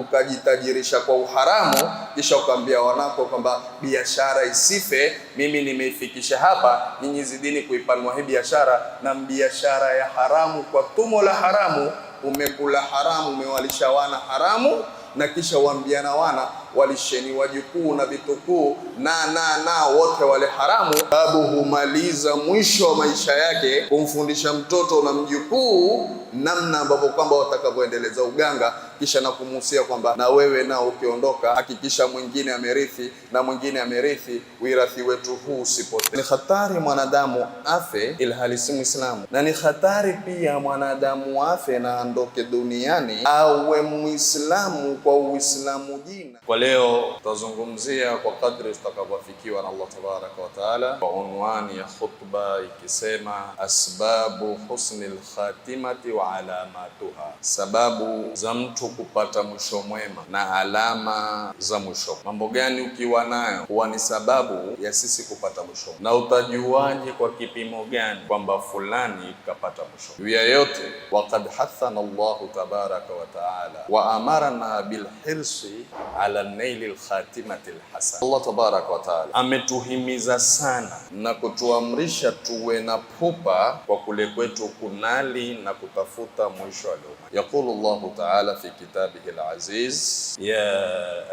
ukajitajirisha kwa uharamu, kisha ukaambia wanako kwamba biashara isife, mimi nimeifikisha hapa, nyinyi zidini kuipanua hii biashara, na biashara ya haramu kwa tumo la haramu, umekula haramu, umewalisha wana haramu, na kisha waambiana wana walisheni wajukuu na vitukuu na wote wale haramu. Babu humaliza mwisho wa maisha yake kumfundisha mtoto na mjukuu namna ambavyo kwamba watakavyoendeleza uganga, kisha na kumuhusia kwamba na wewe nao ukiondoka hakikisha mwingine amerithi na mwingine amerithi, wirathi wetu huu usipotee. Ni hatari mwanadamu afe ilhali si Muislamu, na ni hatari pia mwanadamu afe na andoke duniani awe Muislamu kwa Uislamu jina. Kwa leo tutazungumzia kwa kadri tutakavyofikiwa na Allah tabaraka wa taala kwa unwani ya khutba ikisema asbabu husnil khatimati wa alamatuha, sababu za mtu kupata mwisho mwema na alama za mwisho. Mambo gani ukiwa nayo huwa ni sababu ya sisi kupata mwisho, na utajuaje kwa kipimo gani kwamba fulani kapata mwisho? Juu ya yote, waqad hathana Allahu tabaraka wa taala wa amarna bil hirsi ala naili al-khatimati al-hasan. Allah tabaraka wa taala ametuhimiza sana na kutuamrisha tuwe na pupa kwa kule kwetu kunali na kutafuta mwisho wa leo. Yaqulu Allahu taala fi kitabihi al-aziz, ya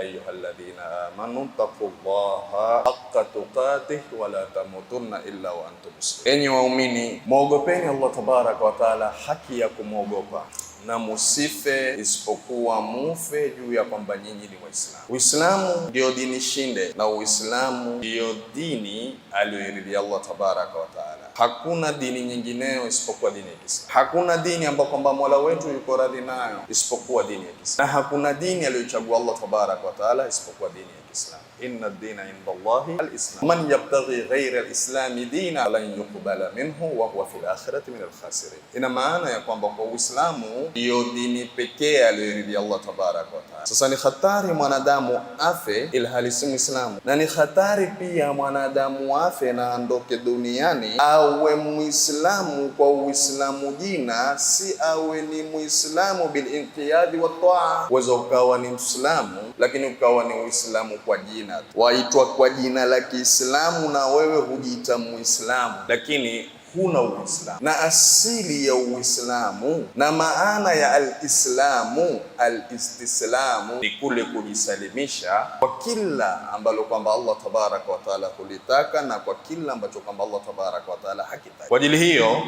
ayyuhalladhina amanu taqullaha haqqa tuqatih wa la tamutunna illa wa antum muslimun. Enyi waumini, muogopeni Allah tabaraka wa taala haki ya kumwogopa, na musife isipokuwa mufe juu ya kwamba nyinyi ni Waislamu. Uislamu ndio dini shinde, na Uislamu ndio dini aliyoiridhia Allah tabaraka wa taala. Hakuna dini nyingineyo isipokuwa dini ya Kiislamu. Hakuna dini ambayo kwamba Mola wetu yuko radhi nayo isipokuwa dini ya Kiislamu, na hakuna dini aliyochagua Allah tabaraka wa taala isipokuwa dini ya Kiislamu. Inna ad-dina inda Allahi al-Islam, man yabtaghi ghayra al-islami dina lan yuqbala minhu wa huwa fil akhirati min al-khasirin. Ina maana ya kwamba kwa Uislamu ndio dini pekee aliyoridhia Allah tabaraka wa taala. Sasa ni hatari mwanadamu afe ilhali si Muislamu, na ni hatari pia mwanadamu afe na andoke duniani awe Muislamu kwa Uislamu jina, si awe ni Muislamu bil inqiyadi wa taa. Uweza ukawa ni Muislamu lakini ukawa ni Uislamu kwa jina, waitwa kwa jina la Kiislamu na wewe hujiita Muislamu, lakini huna Uislamu. Na asili ya Uislamu na maana ya al-Islamu, al-istislamu, ni kule kujisalimisha kwa kila ambalo kwamba Allah tabaraka wa taala hulitaka na kwa kila ambacho kwamba Allah tabaraka wa taala hakitaki. Kwa ajili hiyo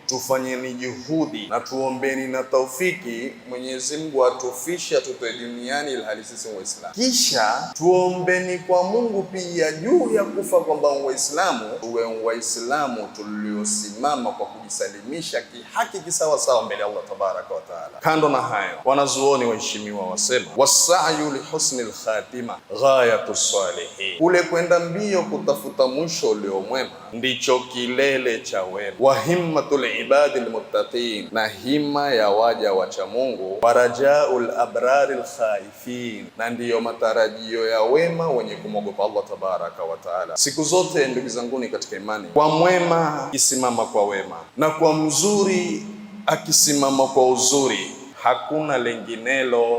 tufanyeni juhudi na tuombeni na taufiki Mwenyezi Mungu atufisha tutoe duniani ilhali sisi Waislamu. Kisha tuombeni kwa Mungu pia juu ya kufa kwamba Waislamu tuwe Waislamu tuliosimama kwa kujisalimisha kihaki kisawa sawa mbele ya Allah tabaraka wa taala. Kando na hayo, wanazuoni waheshimiwa wasema wasa'yu li husnil khatima ghayatus salihin, kule kwenda mbio kutafuta mwisho ulio mwema ndicho kilele cha wema. Wa himmatul ibadi almuttaqin, na hima ya waja wacha Mungu. Warajaul abraril khaifin, na ndiyo matarajio ya wema wenye kumwogopa Allah tabaraka wa taala. Siku zote ndugu zanguni katika imani, kwa mwema akisimama kwa wema, na kwa mzuri akisimama kwa uzuri, hakuna lenginelo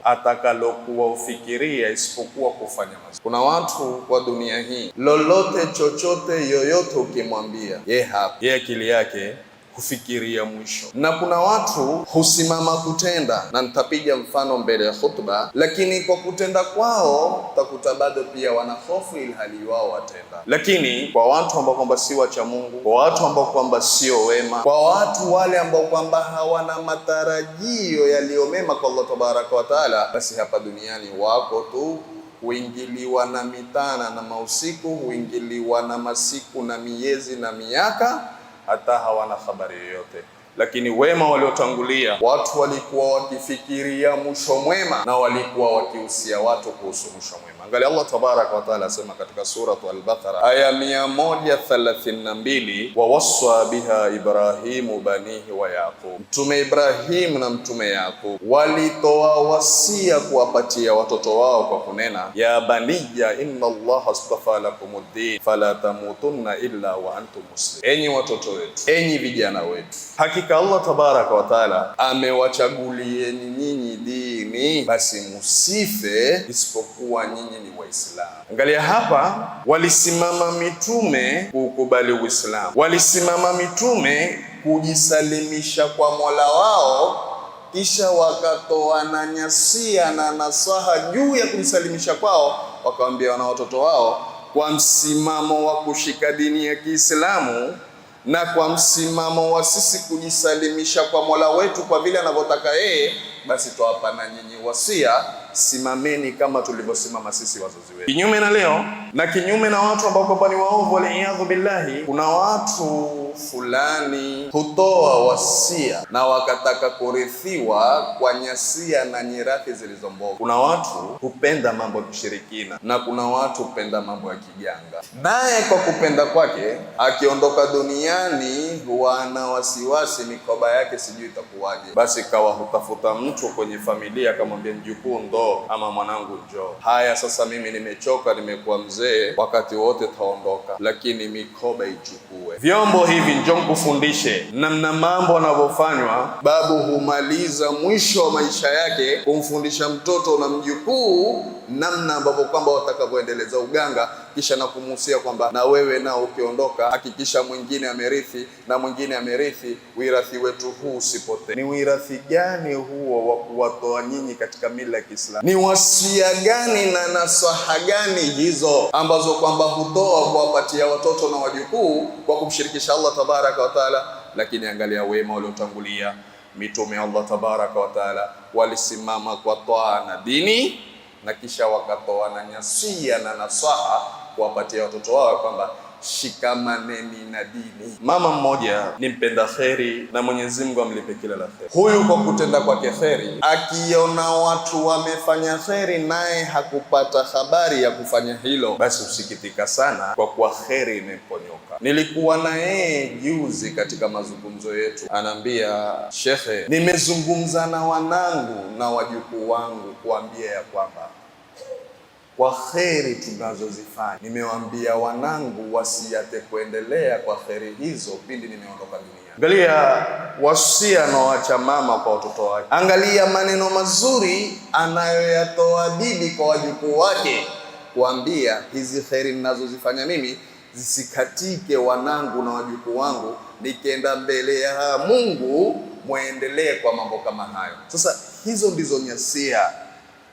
atakalokuwa ufikiria isipokuwa kufanya mazuri. Kuna watu kwa dunia hii, lolote chochote yoyote ukimwambia, yeye akili yake hufikiria mwisho. Na kuna watu husimama kutenda, na nitapiga mfano mbele ya khutba, lakini kwa kutenda kwao utakuta bado pia wana hofu ilhali wao watenda. Lakini kwa watu ambao kwamba si wacha Mungu, kwa watu ambao kwamba sio wema, kwa watu wale ambao kwamba hawana matarajio yaliyo mema kwa Allah tabaraka wa taala, basi hapa duniani wako tu, huingiliwa na mitana na mausiku, huingiliwa na masiku na miezi na miaka, hata hawana habari yoyote. Lakini wema waliotangulia, watu walikuwa wakifikiria mwisho mwema na walikuwa wakihusia watu kuhusu mwisho mwema. Angalia Allah tabaraka wa taala asema katika suratu Al-Baqara aya 132, wa waswa biha Ibrahimu banihi wa Yaqub, Mtume Ibrahim na Mtume Yaqub walitoa wasia kuwapatia watoto wao kwa kunena, ya baniya inna Allah astafa lakumuddin fala tamutunna illa wa antum muslimun. Enyi watoto wetu, enyi vijana wetu, hakika Allah tabaraka wa taala amewachagulieni nyinyi dini dini, basi musife isipokuwa nyinyi ni Waislamu. Angalia hapa, walisimama mitume kukubali Uislamu, walisimama mitume kujisalimisha kwa Mola wao, kisha wakatoana nyasia na nasaha juu ya kujisalimisha kwao, wakawaambia wana watoto wao kwa msimamo wa kushika dini ya Kiislamu na kwa msimamo wa sisi kujisalimisha kwa Mola wetu kwa vile anavyotaka yeye, basi twawapa na nyinyi wasia, simameni kama tulivyosimama sisi wazazi wetu. Kinyume na leo na kinyume na watu ambao kwamba ni waovu, waliyadhu billahi, kuna watu fulani hutoa wasia na wakataka kurithiwa kwa nyasia na nyirathi zilizo mbovu. Kuna watu hupenda mambo ya kishirikina na kuna watu hupenda mambo ya kiganga, naye kwa kupenda kwake akiondoka duniani huwa ana wasiwasi mikoba yake sijui itakuwaje, basi kawa hutafuta mtu kwenye familia akamwambia mjukuu ndo ama mwanangu njoo. Haya, sasa mimi nimechoka, nimekuwa mzee, wakati wote taondoka, lakini mikoba ichukue. Vyombo hivi njoo kufundishe namna mambo yanavyofanywa. Babu humaliza mwisho wa maisha yake kumfundisha mtoto na mjukuu namna ambavyo kwamba watakavyoendeleza uganga, kisha na kumuhusia kwamba na wewe nao ukiondoka hakikisha mwingine amerithi na mwingine amerithi, wirathi wetu huu usipotee. Ni wirathi gani huo wa kuwatoa nyinyi katika mila ya Kiislamu? Ni wasia gani na nasaha gani hizo ambazo kwamba hutoa kuwapatia watoto na wajukuu kwa kumshirikisha Allah tabaraka wa taala? Lakini angalia wema waliotangulia, mitume Allah tabaraka wa taala walisimama kwa toa na dini na kisha wakatoa na nyasia na nasaha kuwapatia watoto wao kwamba shikamaneni na dini. Mama mmoja ni mpenda kheri na Mwenyezi Mungu amlipe kila la kheri. Huyu kwa kutenda kwake kheri, akiona watu wamefanya kheri naye hakupata habari ya kufanya hilo, basi usikitika sana kwa kuwa kheri imeponyoka. Nilikuwa na yeye juzi katika mazungumzo yetu, anaambia shekhe, nimezungumza na wanangu na wajukuu wangu kuambia ya kwamba kwa kheri tunazozifanya, nimewaambia wanangu wasiate kuendelea kwa kheri hizo pindi nimeondoka dunia. Angalia wasia anaoacha mama kwa watoto wake, angalia maneno mazuri anayoyatoa bibi kwa wajukuu wake, kuambia hizi kheri ninazozifanya mimi zisikatike wanangu na wajukuu wangu, nikienda mbele ya Mungu muendelee kwa mambo kama hayo. Sasa hizo ndizo nyasia,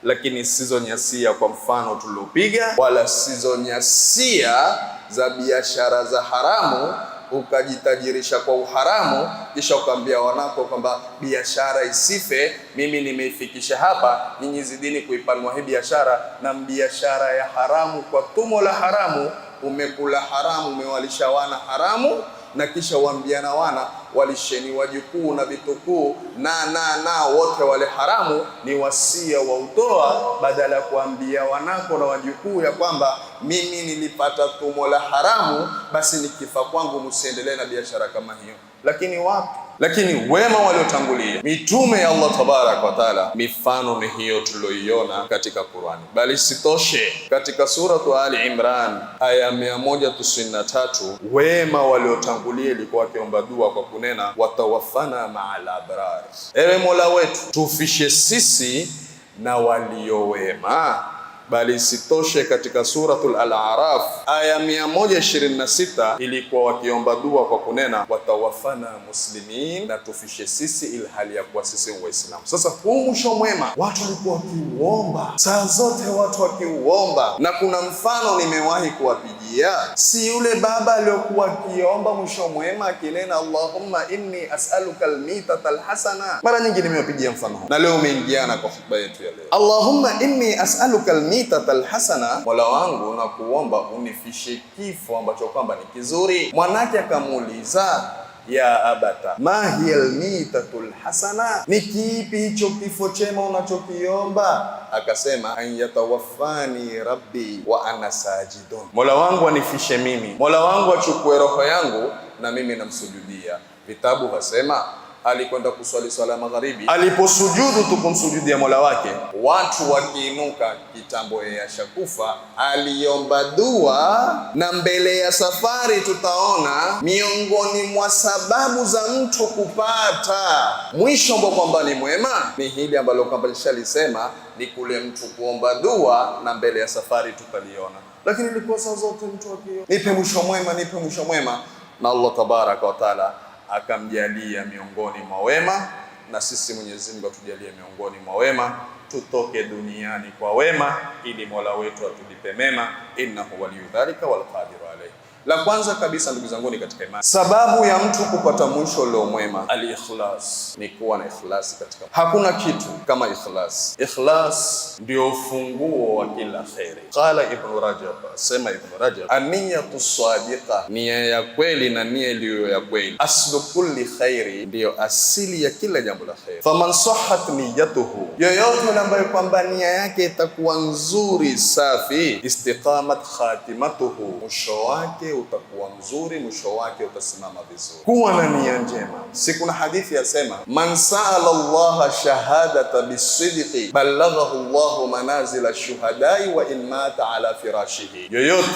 lakini sizo nyasia kwa mfano tuliopiga, wala sizo nyasia za biashara za haramu ukajitajirisha kwa uharamu, kisha ukaambia wanako kwamba biashara isife, mimi nimeifikisha hapa, nyinyi zidini kuipanua hii biashara. Na biashara ya haramu kwa tumo la haramu, umekula haramu, umewalisha wana haramu, na kisha uambiana wana walisheni wajukuu na vitukuu na wote wale haramu. Ni wasia wa utoa, badala ya kuambia wanako na wajukuu ya kwamba mimi nilipata tumo la haramu, basi nikifa kwangu msiendelee na biashara kama hiyo. Lakini wapi? Lakini wema waliotangulia mitume ya Allah tabaraka wa taala, mifano ni hiyo tulioiona katika Qur'ani. Bali sitoshe, katika suratu Ali Imran aya 193 wema waliotangulia ilikuwa wakiomba dua kwa kunena watawafana ma'al abrar, ewe Mola wetu tufishe sisi na waliowema. Bali sitoshe, katika suratul Al-A'raf aya 126 ilikuwa wakiomba dua kwa kunena watawafana muslimin, na tufishe sisi ilhali ya kuwa sisi Waislamu. Sasa huu mwisho mwema watu walikuwa wakiuomba saa zote, watu wakiuomba, na kuna mfano nimewahi kuwapigia, si yule baba aliyokuwa akiomba mwisho mwema akinena Allahumma inni as'aluka al-mitata al-hasana. Mara nyingi nimewapigia mfano huu na leo umeingiana kwa khutba yetu ya leo. Allahumma inni as'aluka al-mitata al-hasana, Mola wangu na kuomba unifishe kifo ambacho kwamba ni kizuri. Mwanake akamuuliza ya abata ma hiya al-mitatul hasana, ni kipi hicho kifo chema unachokiomba? Akasema an yatawaffani rabbi wa ana sajidun, Mola wangu anifishe mimi, Mola wangu achukue roho yangu na mimi namsujudia. Vitabu hasema alikwenda kuswali swala magharibi, aliposujudu tu kumsujudia Mola wake, watu wakiinuka kitambo yeye ashakufa, aliomba dua. Na mbele ya safari tutaona miongoni mwa sababu za mtu kupata mwisho ambao kwamba ni mwema ni hili ambalo kwamba nishalisema, ni kule mtu kuomba dua, na mbele ya safari tutaliona. Lakini ilikuwa saa zote mtu akiomba nipe mwisho mwema, nipe mwisho mwema, na Allah tabaraka wa taala akamjalia miongoni mwa wema. Na sisi Mwenyezi Mungu atujalie miongoni mwa wema, tutoke duniani kwa wema, ili Mola wetu atulipe mema. Innahu waliyu dhalika wal qadiru alayhi. La kwanza kabisa, ndugu zangu katika imani, sababu ya mtu kupata mwisho ulio mwema, al-ikhlas, ni kuwa na ikhlasi katika. Hakuna kitu kama ikhlas. Ikhlas ndio ufunguo wa kila khairi. Qala Ibn Rajab, sema Ibn Rajab, an-niyatu sadiqa, nia ya kweli na nia iliyo ya kweli, aslu kulli khairi, ndio asili ya kila jambo la khairi. Faman sahhat niyatuhu, yoyote ambaye kwamba nia yake itakuwa nzuri safi, istiqamat khatimatuhu, mwisho wake utakuwa mzuri, mwisho wake utasimama vizuri. Kuwa na nia njema. Si kuna hadithi yasema, man sa'ala Allah shahadata bisidqi ballaghahu Allah manazila shuhadai wa in mata ala firashihi, yoyote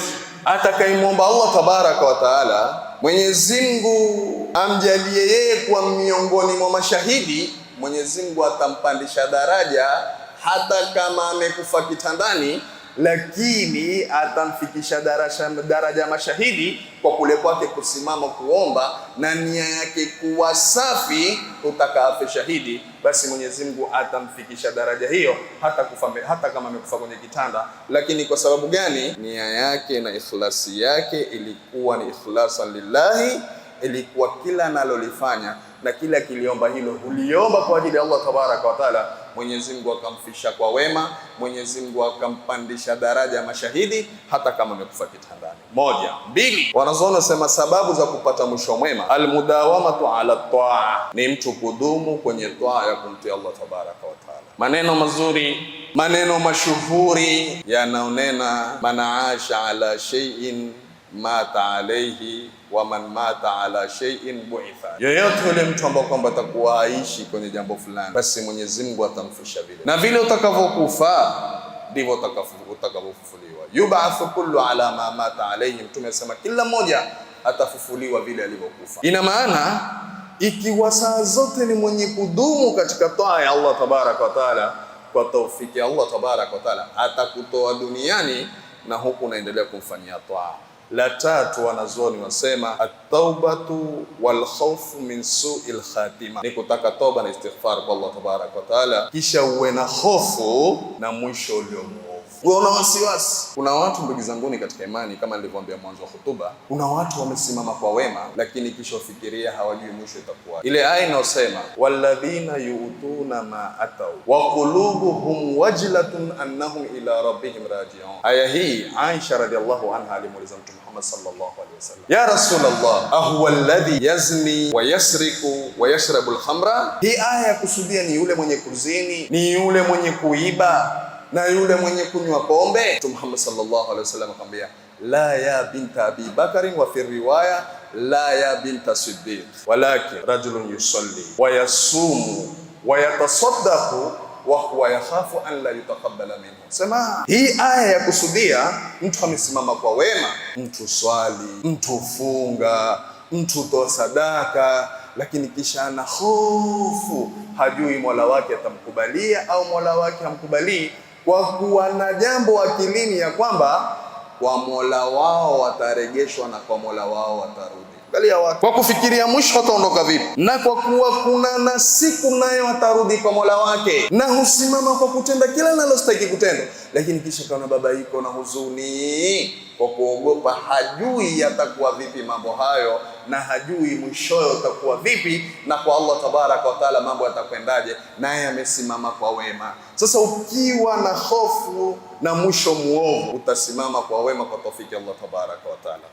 atakayemwomba Allah tabaraka wa taala Mwenyezi Mungu amjalie yeye kuwa miongoni mwa mashahidi, Mwenyezi Mungu atampandisha daraja hata kama amekufa kitandani, lakini atamfikisha daraja mashahidi kwa kule kwake kusimama kuomba na nia yake kuwa safi. Utakafe shahidi, basi Mwenyezi Mungu atamfikisha daraja hiyo hata kama amekufa kwenye kitanda. Lakini kwa sababu gani? Nia yake na ikhlasi yake ilikuwa ni ikhlasan lillahi, ilikuwa kila analolifanya na kila kiliomba hilo uliomba kwa ajili ya Allah tabaraka wa taala, Mwenyezi Mungu akamfisha kwa wema, Mwenyezi Mungu akampandisha daraja ya mashahidi hata kama amekufa kitandani. Moja. Mbili, wanazoona sema sababu za kupata mwisho mwema, almudawamatu ala taa, ni mtu kudumu kwenye taa ya kumtii Allah tabaraka wa taala. Maneno mazuri, maneno mashuhuri yanaonena, man aasha ala shay'in mata alayhi wa man mata ala shay'in bu'itha, yoyote yule mtu ambaye kwamba atakuwa aishi kwenye jambo fulani, basi Mwenyezi Mungu atamfisha vile, na vile utakavyokufa ndivyo utakavyofufuliwa. Yub'athu kullu ala ma mata alayhi, Mtume asema kila mmoja atafufuliwa vile alivyokufa. Ina maana ikiwa saa zote ni mwenye kudumu katika taa ya Allah tabaraka wa taala, kwa taufiki ya Allah tabaraka wa taala atakutoa duniani na huku unaendelea kumfanyia taa. La tatu, wanazuoni wasema at-taubatu wal khawfu min su'il khatima, ni kutaka toba na istighfar kwa Allah tabaraka wa taala, kisha uwe na hofu na mwisho ulio mwovu. Una wasiwasi. Kuna watu ndugu zangu katika imani, kama nilivyoambia mwanzo wa hutuba, kuna watu wamesimama kwa wema, lakini kisha ufikiria hawajui mwisho itakuwa. Ile aya inayosema walladhina yu'tuna ma atau wa qulubuhum wajlatun annahum ila rabbihim raji'un. Aya hii Aisha radhiallahu anha alimuuliza Mtume Muhammad sallallahu alaihi wasallam, ya Rasulullah, ahuwa alladhi yazni wa yasriku wa yashrabu al-khamra? Hii aya ya kusudia ni yule mwenye kuzini, ni yule mwenye kuiba na yule mwenye kunywa pombe? Mtume Muhammad sallallahu alaihi wasallam akamwambia, la ya binta Abi Bakari, wa fi riwaya la ya binta Siddiq, walakin rajulun yusalli wa yasumu wa yatasaddaqu wa huwa yakhafu an la yutaqabbala minhu. Sema hii aya ya kusudia mtu amesimama kwa wema, mtu swali, mtu funga, mtu toa sadaka, lakini kisha ana hofu, hajui Mola wake atamkubalia au Mola wake hamkubalii, kwa kuwa na jambo akilini ya kwamba kwa Mola wao wataregeshwa na kwa Mola wao watarudi. Angalia watu kwa kufikiria mwisho wataondoka vipi, na kwa kuwa kuna na siku nayo watarudi kwa Mola wake, na husimama kwa kutenda kila analostahili kutenda, lakini kisha kaona babaiko na huzuni kwa kuogopa, hajui yatakuwa vipi mambo hayo, na hajui mwishoyo utakuwa vipi, na kwa Allah tabaraka wa taala mambo yatakwendaje, naye amesimama kwa wema. Sasa ukiwa na hofu na mwisho muovu, utasimama kwa wema kwa taufiki Allah tabaraka wa taala.